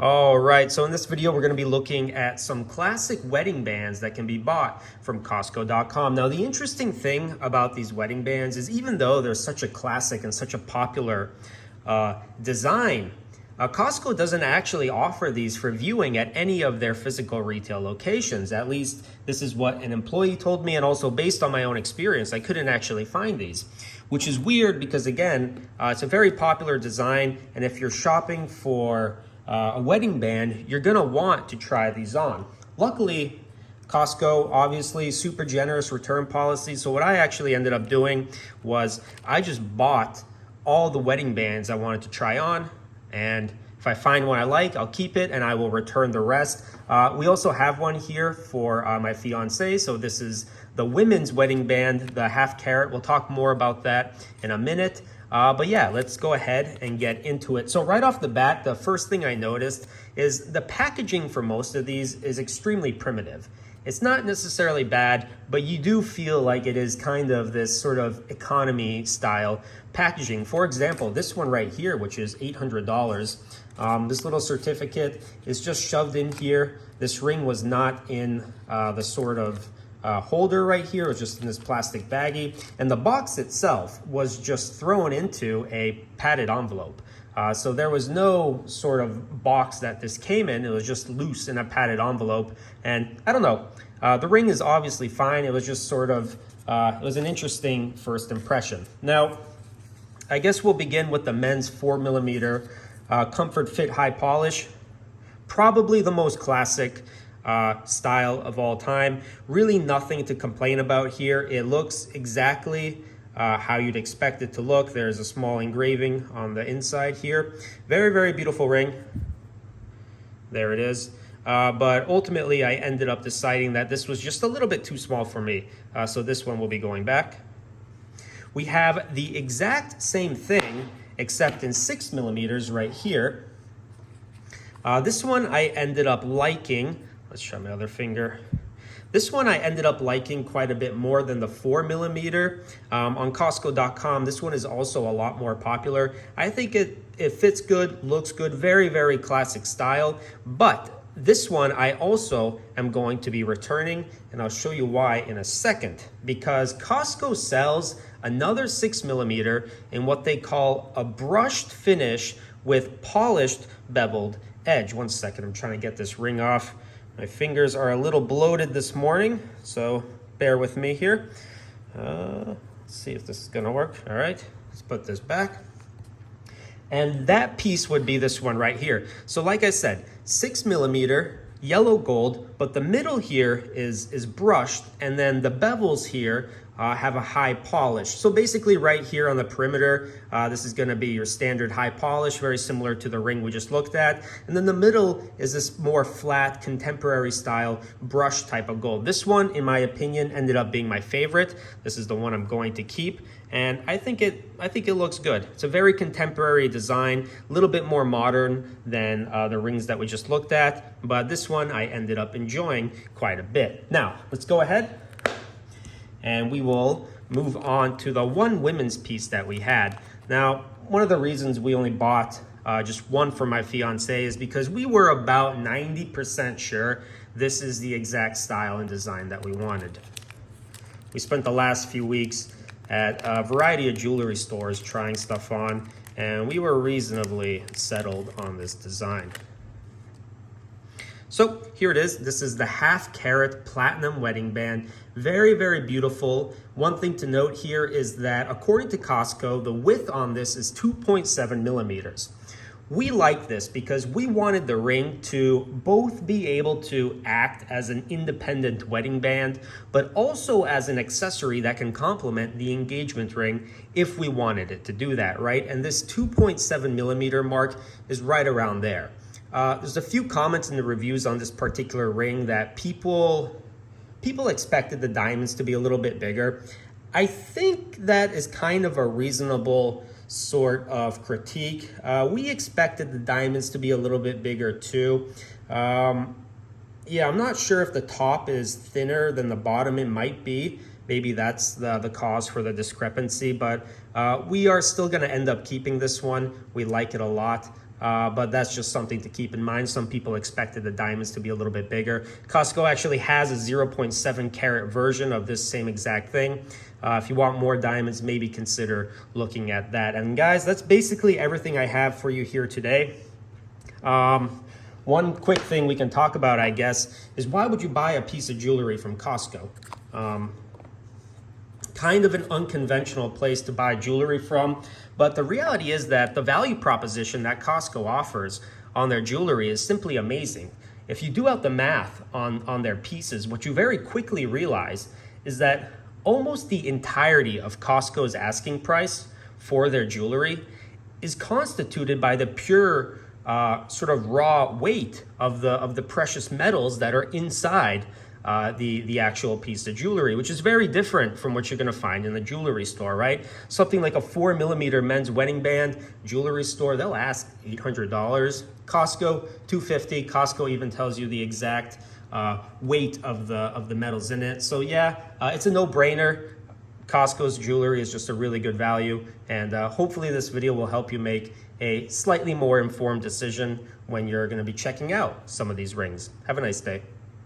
All right, so in this video, we're going to be looking at some classic wedding bands that can be bought from Costco.com. Now, the interesting thing about these wedding bands is even though they're such a classic and such a popular design, Costco doesn't actually offer these for viewing at any of their physical retail locations. At least this is what an employee told me, and also based on my own experience, I couldn't actually find these, which is weird because again, it's a very popular design, and if you're shopping for a wedding band, you're gonna want to try these on. Luckily, Costco, obviously, super generous return policy. So what I actually ended up doing was I just bought all the wedding bands I wanted to try on, and if I find one I like, I'll keep it and I will return the rest. We also have one here for my fiance. So this is the women's wedding band, the 0.5 Karat. We'll talk more about that in a minute. But yeah, let's go ahead and get into it. So right off the bat, the first thing I noticed is the packaging for most of these is extremely primitive. It's not necessarily bad, but you do feel like it is kind of this sort of economy style packaging. For example, this one right here, which is $800, this little certificate is just shoved in here. This ring was not in the sort of holder right here. It was just in this plastic baggie, and the box itself was just thrown into a padded envelope. So there was no sort of box that this came in. It was just loose in a padded envelope, and I don't know. The ring is obviously fine. It was just sort of, it was an interesting first impression. Now, I guess we'll begin with the men's 4mm Comfort Fit High Polish. Probably the most classic style of all time. Really nothing to complain about here. It looks exactly how you'd expect it to look. There's a small engraving on the inside here. Very, very beautiful ring. There it is. But ultimately, I ended up deciding that this was just a little bit too small for me. So this one will be going back. We have the exact same thing, except in 6mm right here. This one I ended up liking. Let's try my other finger. This one I ended up liking quite a bit more than the 4mm. On Costco.com, this one is also a lot more popular. I think it fits good, looks good, very, very classic style. But this one I also am going to be returning, and I'll show you why in a second. Because Costco sells another 6mm in what they call a brushed finish with polished beveled edge. One second, I'm trying to get this ring off. My fingers are a little bloated this morning, so bear with me here. Let's see if this is gonna work. All right, let's put this back. And that piece would be this one right here. So like I said, 6mm, yellow gold, but the middle here is brushed, and then the bevels here have a high polish. So basically right here on the perimeter, this is gonna be your standard high polish, very similar to the ring we just looked at. And then the middle is this more flat, contemporary style brush type of gold. This one, in my opinion, ended up being my favorite. This is the one I'm going to keep. And I think it looks good. It's a very contemporary design, a little bit more modern than the rings that we just looked at. But this one I ended up enjoying quite a bit. Now, let's go ahead and we will move on to the one women's piece that we had. Now, one of the reasons we only bought just one for my fiance is because we were about 90% sure this is the exact style and design that we wanted. We spent the last few weeks at a variety of jewelry stores trying stuff on, and we were reasonably settled on this design. So here it is. This is the 0.5 Karat Platinum Wedding Band. Very, very beautiful. One thing to note here is that according to Costco, the width on this is 2.7mm. We like this because we wanted the ring to both be able to act as an independent wedding band, but also as an accessory that can complement the engagement ring if we wanted it to do that, right? And this 2.7mm mark is right around there. There's a few comments in the reviews on this particular ring that people expected the diamonds to be a little bit bigger. I think that is kind of a reasonable sort of critique. We expected the diamonds to be a little bit bigger too. Yeah, I'm not sure if the top is thinner than the bottom. It might be. Maybe that's the cause for the discrepancy, but we are still gonna end up keeping this one. We like it a lot. but that's just something to keep in mind. Some people expected the diamonds to be a little bit bigger. Costco actually has a 0.7 carat version of this same exact thing. If you want more diamonds, maybe consider looking at that. And guys, that's basically everything I have for you here today. One quick thing we can talk about, I guess, is why would you buy a piece of jewelry from Costco? Kind of an unconventional place to buy jewelry from, but the reality is that the value proposition that Costco offers on their jewelry is simply amazing. If you do out the math on their pieces, what you very quickly realize is that almost the entirety of Costco's asking price for their jewelry is constituted by the pure sort of raw weight of the precious metals that are inside the actual piece of jewelry, which is very different from what you're going to find in the jewelry store, right? Something like a 4mm men's wedding band, jewelry store, they'll ask $800. Costco, $250. Costco even tells you the exact weight of the metals in it. So yeah, it's a no-brainer. Costco's jewelry is just a really good value, and hopefully this video will help you make a slightly more informed decision when you're going to be checking out some of these rings. Have a nice day.